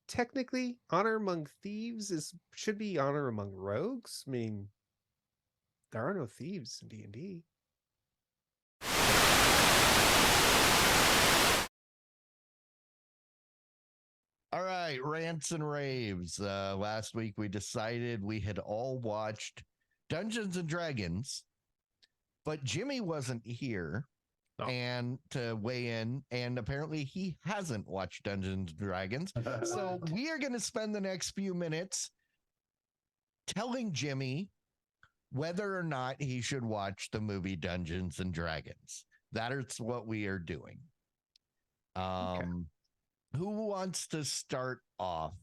technically honor among thieves should be honor among rogues. I mean, there are no thieves in D&D. All right, Rants and Raves. Last week we decided we had all watched Dungeons and Dragons, but Jimmy wasn't here and to weigh in, and apparently he hasn't watched Dungeons and Dragons. So we are going to spend the next few minutes telling Jimmy whether or not he should watch the movie Dungeons and Dragons. That is what we are doing. Okay. Who wants to start off?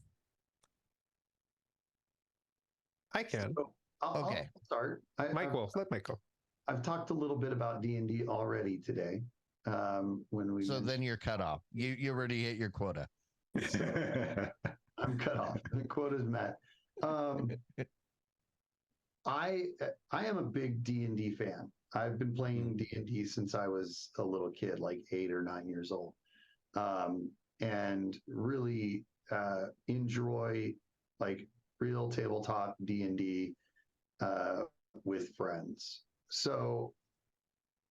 I can. So I'll start. Mike will. Let Mike go. I've talked a little bit about D&D already today. Then you're cut off. You already hit your quota. I'm cut off. The quota's met. I am a big D&D fan. I've been playing D&D since I was a little kid, like 8 or 9 years old. And really enjoy like real tabletop D&D with friends. So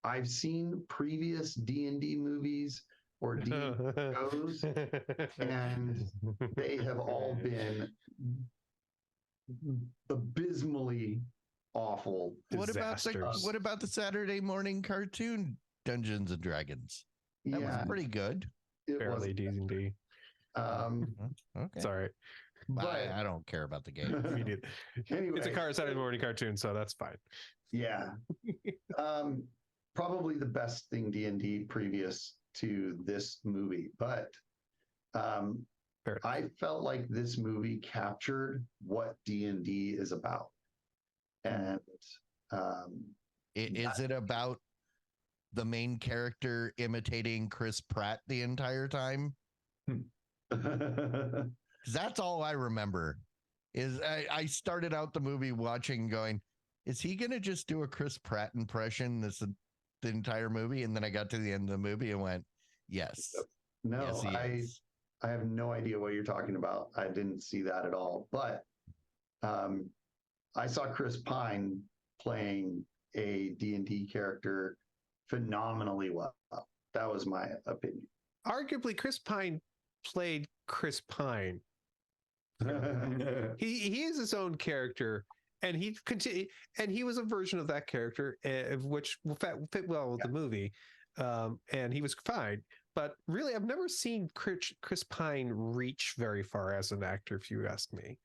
I've seen previous D&D movies or D&D shows, and they have all been abysmally awful. What about the Saturday morning cartoon Dungeons and Dragons? That was pretty good. Barely D&D. Okay. Sorry. But I don't care about the game. Anyway, it's a Saturday morning cartoon, so that's fine. Yeah. Probably the best thing D&D previous to this movie, but I felt like this movie captured what D&D is about. And is it about the main character imitating Chris Pratt the entire time? That's all I remember. Is I started out the movie watching going, is he going to just do a Chris Pratt impression the entire movie? And then I got to the end of the movie and went, yes. No, yes, I have no idea what you're talking about. I didn't see that at all. But I saw Chris Pine playing a D&D character phenomenally well. That was my opinion. Arguably, Chris Pine played Chris Pine. he is his own character, and he was a version of that character, which fit well with the movie, and he was fine. But really, I've never seen Chris Pine reach very far as an actor, if you ask me.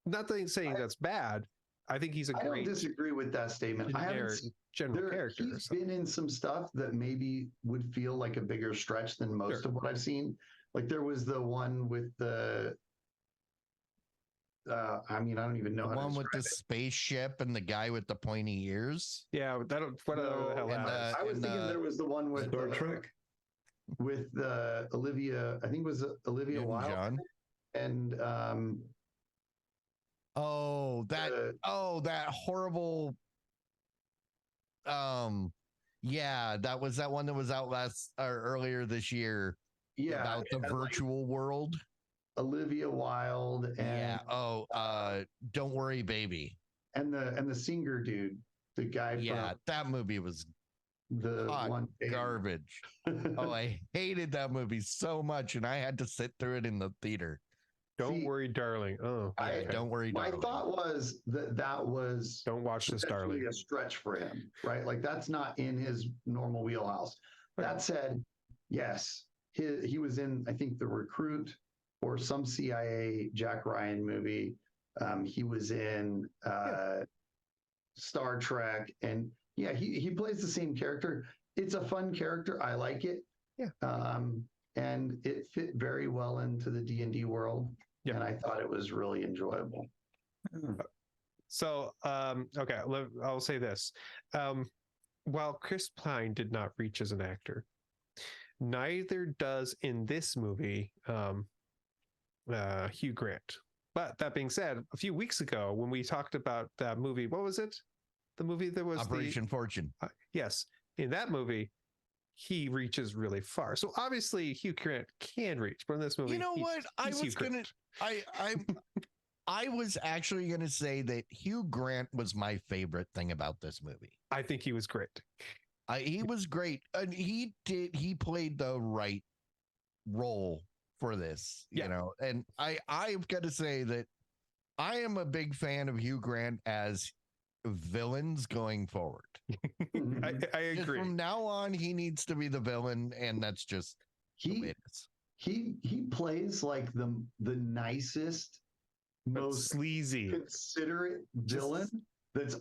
Not saying that's bad. I think he's a great. I don't disagree with that statement. I haven't seen general character. He's been in some stuff that maybe would feel like a bigger stretch than most of what I've seen. Like there was the one with the. I don't even know. The one with the spaceship and the guy with the pointy ears. Yeah, what the hell? I was thinking there was the one with Star Trek. With Olivia, I think it was Olivia Wilde. John. And that horrible that was that one that was out earlier this year about the virtual world. Olivia Wilde and Don't Worry Baby, and the singer dude, the guy that movie was one garbage. I hated that movie so much, and I had to sit through it in the theater. Don't worry, darling. Don't worry, darling. My thought was that was don't watch this, darling. A stretch for him, right? Like that's not in his normal wheelhouse. That said, yes, he was in, I think, The Recruit or some CIA Jack Ryan movie. He was in Star Trek, and he plays the same character. It's a fun character. I like it. Yeah. And it fit very well into the D&D world. Yeah. And I thought it was really enjoyable. So, okay, I'll say this. While Chris Pine did not reach as an actor, neither does in this movie Hugh Grant. But that being said, a few weeks ago when we talked about that movie, what was it? The movie that was Operation Fortune. Yes. In that movie, Yeah. reaches really far. So obviously Hugh Grant can reach, but in this movie, You know what? he's Hugh Grant. I was actually gonna say that Hugh Grant was my favorite thing about this movie. I think he was great. He was great, and he played the right role for this, Yeah. you know. And I've got to say that I am a big fan of Hugh Grant as villains going forward. I Just agree. from now on, he needs to be the villain, and that's just the way he it is. he plays like the nicest, But most sleazy. considerate villain that's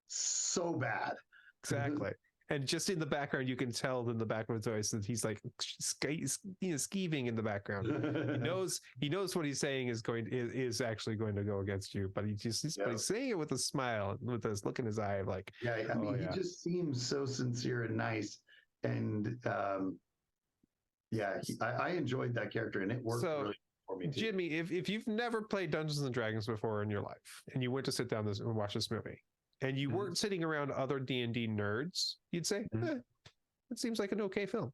so bad. Exactly. And just in the background, you can tell in the back of his voice that he's like skeeving in the background. He knows what he's saying is actually going to go against you, but but he's saying it with a smile, with this look in his eye, like, yeah. I mean, he just seems so sincere and nice, and I enjoyed that character, and it worked really for me too. Jimmy, if you've never played Dungeons and Dragons before in your life, and you went to sit down and watch this movie, and you weren't sitting around other D&D nerds, you'd say, it seems like an okay film.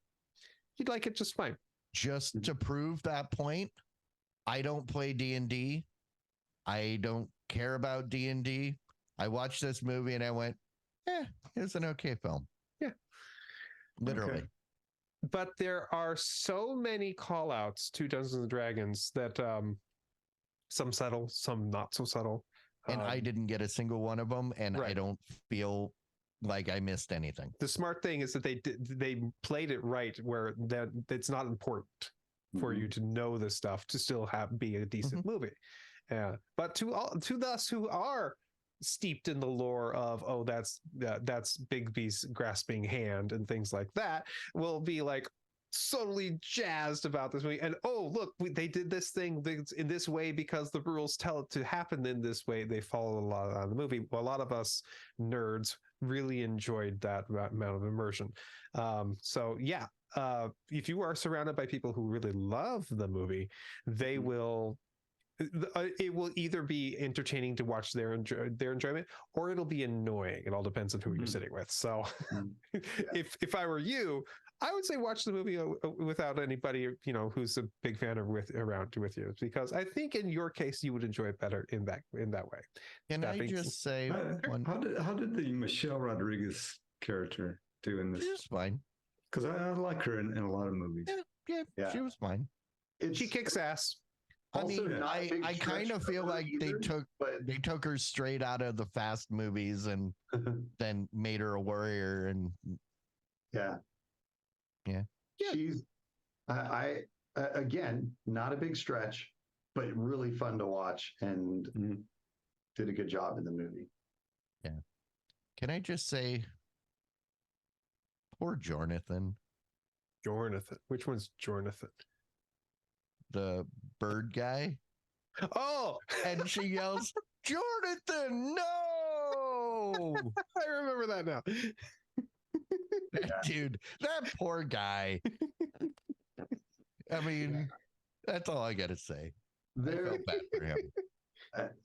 You'd like it just fine. Just to prove that point, I don't play D&D. I don't care about D&D. I watched this movie and I went, it's an okay film. Yeah. Literally. Okay. But there are so many call outs to Dungeons and Dragons that some subtle, some not so subtle. And I didn't get a single one of them, and I don't feel like I missed anything. The smart thing is that they played it right, where that it's not important for you to know this stuff to still be a decent movie. Yeah, but to us who are steeped in the lore of that's Bigby's grasping hand and things like that, will be like totally jazzed about this movie. And look, they did this thing in this way because the rules tell it to happen in this way. They follow a lot on the movie. Well, a lot of us nerds really enjoyed that amount of immersion. If you are surrounded by people who really love the movie, they will. It will either be entertaining to watch their enjoyment, or it'll be annoying. It all depends on who you're sitting with. So, if I were you, I would say watch the movie without anybody who's a big fan around with you, because I think in your case you would enjoy it better in that way. Can I just say how did the Michelle Rodriguez character do in this? She was fine, because I like her in a lot of movies. Yeah, she was fine. She kicks ass. I mean, I kind of feel like they took her straight out of the Fast movies and then made her a warrior, and yeah. She's again, not a big stretch, but really fun to watch, and did a good job in the movie. Yeah. Can I just say, poor Jonathan. Which one's Jonathan? The bird guy. Oh, and she yells, Jonathan, no! I remember that now. Dude, that poor guy. I mean, that's all I gotta say. I felt bad for him.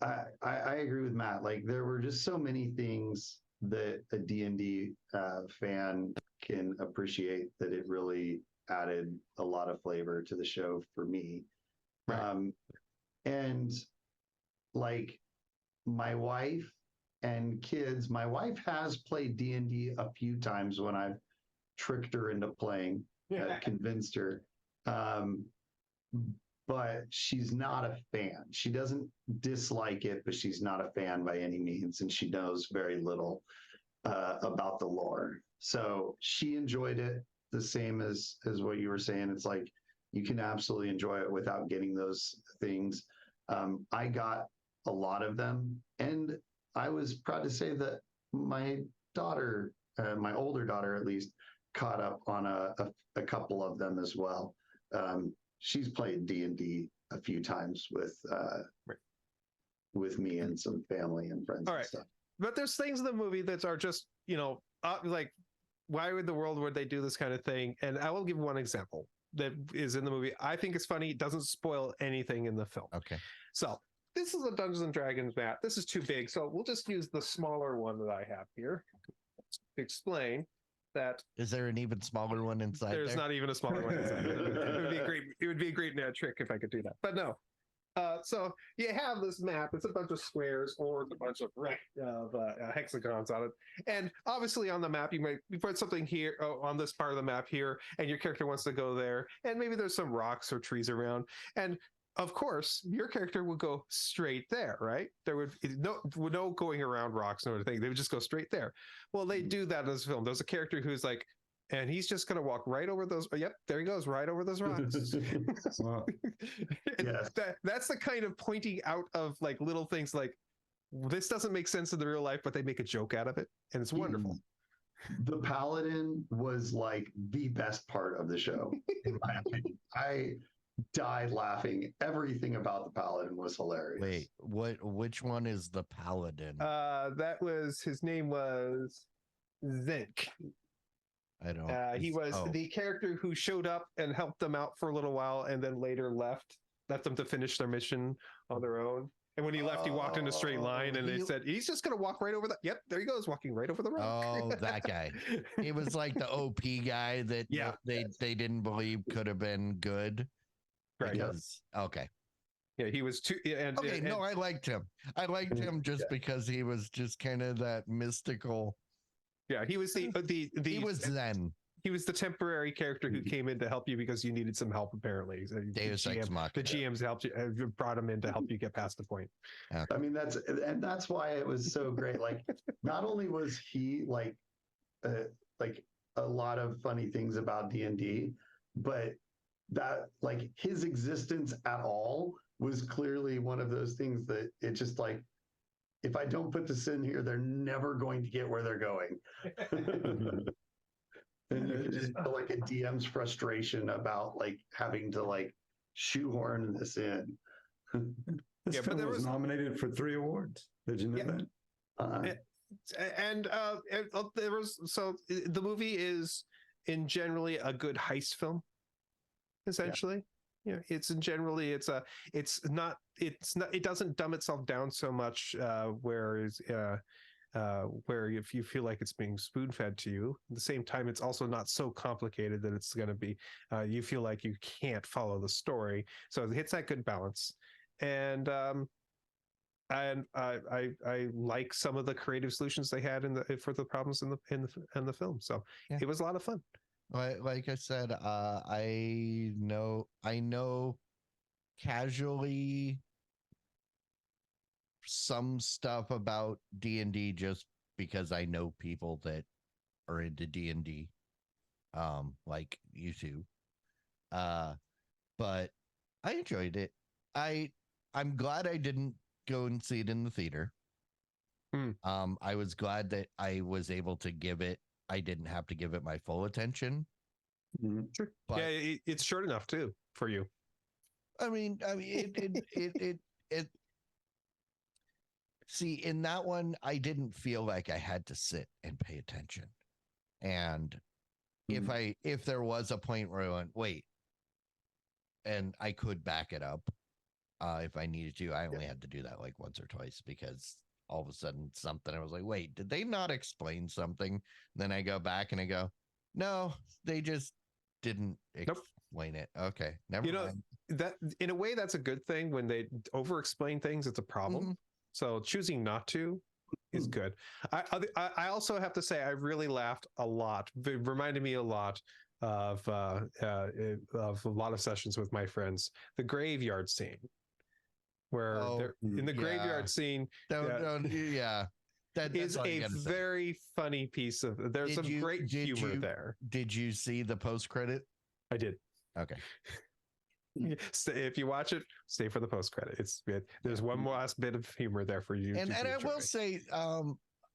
I agree with Matt. Like, there were just so many things that a D&D fan can appreciate that it really added a lot of flavor to the show for me. Right. And like my wife and kids, my wife has played D&D a few times when I've tricked her into playing, convinced her. But she's not a fan. She doesn't dislike it, but she's not a fan by any means. And she knows very little about the lore. So she enjoyed it the same as what you were saying. It's like, you can absolutely enjoy it without getting those things. I got a lot of them, and I was proud to say that my daughter, my older daughter at least, caught up on a couple of them as well. She's played D&D a few times with me and some family and friends. All right. And stuff. But there's things in the movie that are just, like, why would the world would they do this kind of thing? And I will give one example that is in the movie. I think it's funny. It doesn't spoil anything in the film. Okay. So this is a Dungeons and Dragons map. This is too big, so we'll just use the smaller one that I have here to explain. that Is there an even smaller one inside there's there? not even a smaller one inside. It would be a great. It would be a great trick if I could do that, but no. So you have this map. It's a bunch of squares or it's a bunch of hexagons on it. And obviously on the map, you put something here on this part of the map here, and your character wants to go there. And maybe there's some rocks or trees around. And of course, your character would go straight there, right? There would no going around rocks or anything. They would just go straight there. Well, they do that in this film. There's a character who's like, and he's just going to walk right over those. Yep, there he goes, right over those rocks. Wow. Yes. That's the kind of pointing out of like little things like this doesn't make sense in the real life, but they make a joke out of it, and it's wonderful. The Paladin was like the best part of the show, in my opinion. I died laughing. Everything about the Paladin was hilarious. Wait, which one is the Paladin? That was his name was Zinc. I don't. He was the character who showed up and helped them out for a little while, and then later left them to finish their mission on their own. And when he left, he walked in a straight line, and they said he's just going to walk right over that. Yep, there he goes, walking right over the rock. Oh, that guy. He was like the OP guy that they didn't believe could have been good. Right. Because, okay. Yeah, he was too. No, I liked him. I liked him just because he was just kind of that mystical. Yeah, he was he was Zen. He was the temporary character who came in to help you because you needed some help. Apparently, Deus Ex Machina. The GMs helped you, brought him in to help you get past the point. I mean, that's why it was so great. Like, not only was he like a lot of funny things about D&D, but that like his existence at all was clearly one of those things that it just like, if I don't put this in here, they're never going to get where they're going. And you can just feel like a DM's frustration about like having to like shoehorn this in. This film was nominated for 3 awards. Did you know that? There was the movie is in generally a good heist film. Essentially, it doesn't dumb itself down so much. Whereas where if you feel like it's being spoon fed to you, at the same time, it's also not so complicated that it's going to be, you feel like you can't follow the story. So it hits that good balance. And I like some of the creative solutions they had for the problems in the film. So it was a lot of fun. Like I said, I know casually some stuff about D&D just because I know people that are into D&D, like you two. But I enjoyed it. I'm glad I didn't go and see it in the theater. I was glad that I was able to I didn't have to give it my full attention. Sure. But, yeah, it's short enough too for you. I mean, it see, in that one, I didn't feel like I had to sit and pay attention. And if there was a point where I went, wait, and I could back it up if I needed to, I only had to do that like once or twice because all of a sudden something, I was like, wait, did they not explain something? Then I go back and I go, no, they just didn't explain it. Okay, never mind. That in a way, that's a good thing. When they over-explain things, it's a problem. So choosing not to is good. I also have to say I really laughed a lot. It reminded me a lot of a lot of sessions with my friends. The graveyard scene, where they're in the graveyard scene. That is a very funny piece of. There's some great humor there. Did you see the post credit? I did. Okay. If you watch it, stay for the post credit. There's one last bit of humor there for you. And I will say,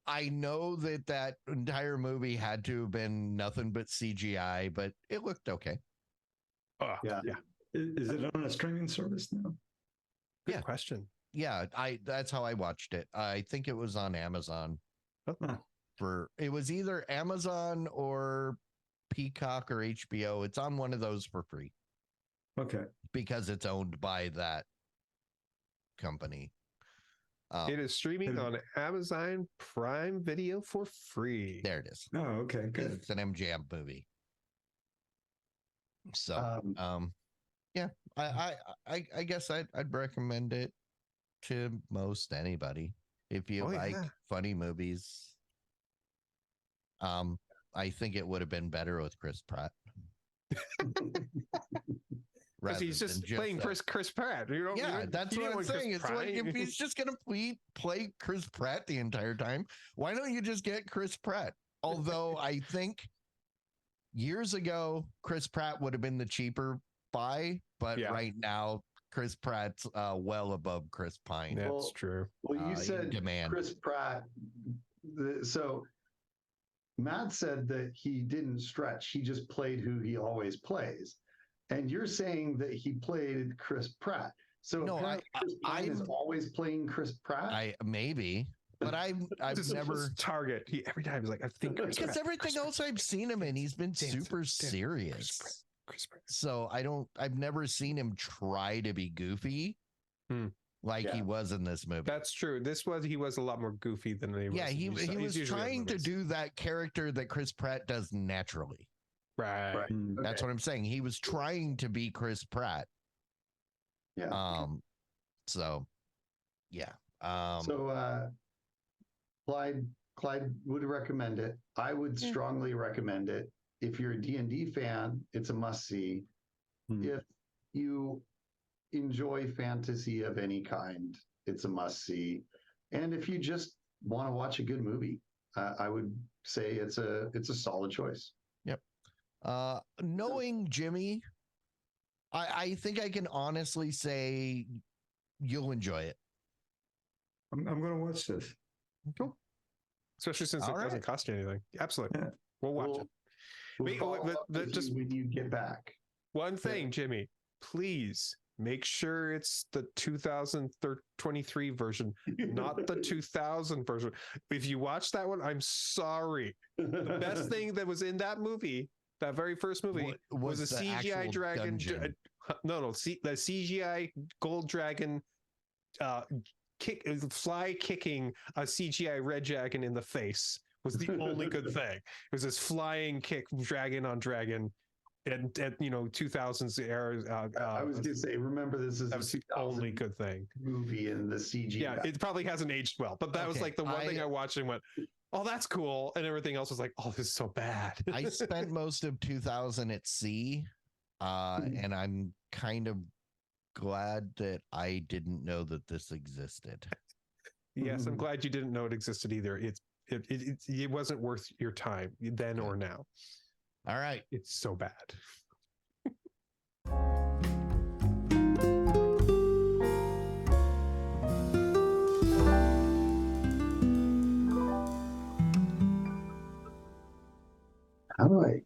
I know that entire movie had to have been nothing but CGI, but it looked okay. Oh, yeah. Is it on a streaming service now? Good question. Yeah, that's how I watched it. I think it was on Amazon. It was either Amazon or Peacock or HBO. It's on one of those for free. Okay. Because it's owned by that company. It is streaming on Amazon Prime Video for free. There it is. Oh, okay, good. It's an MGM movie. So, yeah, I guess I'd recommend it to most anybody if you like funny movies. I think it would have been better with Chris Pratt. Because he's just playing Chris Pratt. That's what I'm saying. It's like if he's just gonna play Chris Pratt the entire time, why don't you just get Chris Pratt? Although I think years ago Chris Pratt would have been the cheaper buy, but right now Chris Pratt's well above Chris Pine. That's true. Well, you said Chris Pratt. So Matt said that he didn't stretch. He just played who he always plays. And you're saying that he played Chris Pratt. So no, Chris Pine is always playing Chris Pratt? Maybe. But I've never target. Every time he's like, I think Chris because Pratt, everything else I've seen him in, he's been super serious. Chris Pratt. So I've never seen him try to be goofy like he was in this movie. That's true. He was a lot more goofy than he was. Yeah, he was trying to do that character that Chris Pratt does naturally. Right. Okay. That's what I'm saying. He was trying to be Chris Pratt. Yeah. So yeah. Clyde would recommend it. I would strongly recommend it. If you're a D&D fan, it's a must-see. If you enjoy fantasy of any kind, it's a must-see. And if you just want to watch a good movie, I would say it's a solid choice. Yep. Knowing Jimmy, I think I can honestly say you'll enjoy it. I'm going to watch this. Cool. Especially since it doesn't cost you anything. Absolutely. Yeah. We'll watch it. When you get back. One thing, Jimmy, please make sure it's the 2023 version, not the 2000 version. If you watch that one, I'm sorry. The best thing that was in that movie, that very first movie, was a CGI dragon. The CGI gold dragon fly kicking a CGI red dragon in the face was the only good thing. It was this flying kick dragon on dragon at 2000s era. I was going to say, remember, this is the only good thing movie in the CGI. Yeah, it probably hasn't aged well, but that was like the one thing I watched and went, oh, that's cool. And everything else was like, oh, this is so bad. I spent most of 2000 at sea, and I'm kind of glad that I didn't know that this existed. Yes, I'm glad you didn't know it existed either. It wasn't worth your time then or now. All right. It's so bad. How do I